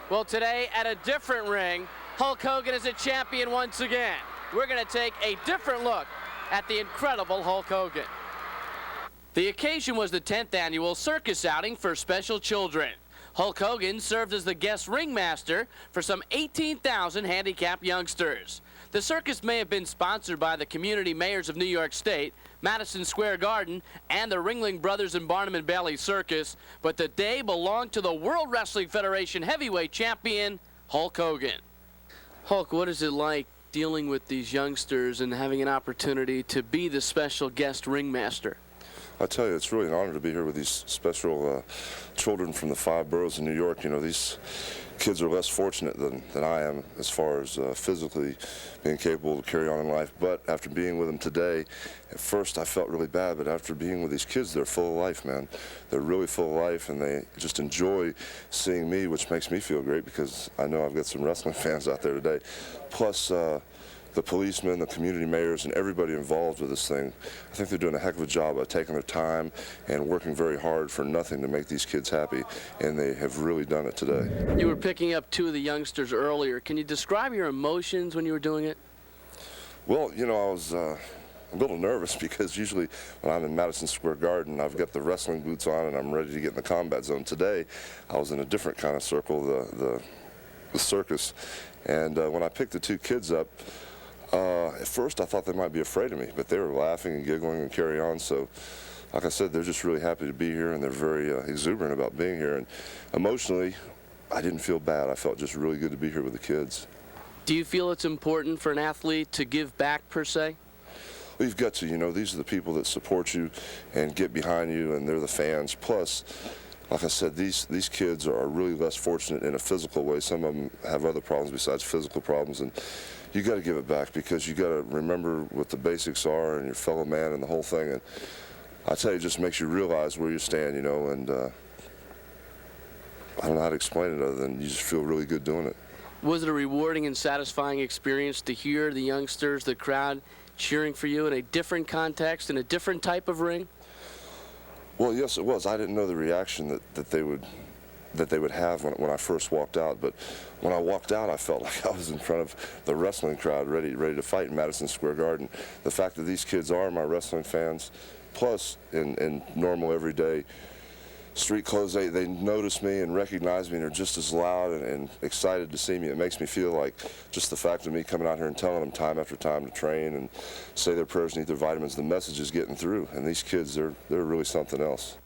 Well, today at a different ring, Hulk Hogan is a champion once again. We're going to take a different look at the incredible Hulk Hogan. The occasion was the 10th annual circus outing for special children. Hulk Hogan served as the guest ringmaster for some 18,000 handicapped youngsters. The circus may have been sponsored by the community mayors of New York State, Madison Square Garden, and the Ringling Brothers and Barnum and Bailey Circus, but the day belonged to the World Wrestling Federation heavyweight champion, Hulk Hogan. Hulk, what is it like dealing with these youngsters and having an opportunity to be the special guest ringmaster? I tell you, it's really an honor to be here with these special children from the 5 boroughs of New York. You know, these kids are less fortunate than I am as far as physically being capable to carry on in life. But after being with them today, at first I felt really bad, but after being with these kids, they're full of life, man. They're really full of life, and they just enjoy seeing me, which makes me feel great because I know I've got some wrestling fans out there today. Plus, the policemen, the community mayors, and everybody involved with this thing, I think they're doing a heck of a job of taking their time and working very hard for nothing to make these kids happy, and they have really done it today. You were picking up 2 of the youngsters earlier. Can you describe your emotions when you were doing it? Well, you know, I was a little nervous because usually when I'm in Madison Square Garden, I've got the wrestling boots on and I'm ready to get in the combat zone. Today, I was in a different kind of circle, the circus, and when I picked the 2 kids up, at first I thought they might be afraid of me, but they were laughing and giggling and carry on. So, like I said, they're just really happy to be here, and they're very exuberant about being here. And emotionally, I didn't feel bad. I felt just really good to be here with the kids. Do you feel it's important for an athlete to give back, per se? Well, you've got to. You know, these are the people that support you and get behind you, and they're the fans. Plus, like I said, these kids are really less fortunate in a physical way. Some of them have other problems besides physical problems, and you got to give it back because you got to remember what the basics are and your fellow man and the whole thing. And I tell you, it just makes you realize where you stand, you know, and I don't know how to explain it other than you just feel really good doing it. Was it a rewarding and satisfying experience to hear the youngsters, the crowd, cheering for you in a different context, in a different type of ring? Well, yes, it was. I didn't know the reaction that they would have when I first walked out, but when I walked out, I felt like I was in front of the wrestling crowd ready to fight in Madison Square Garden. The fact that these kids are my wrestling fans, plus in normal everyday street clothes, they notice me and recognize me and are just as loud and excited to see me. It makes me feel like just the fact of me coming out here and telling them time after time to train and say their prayers and eat their vitamins, the message is getting through, and these kids, they're really something else.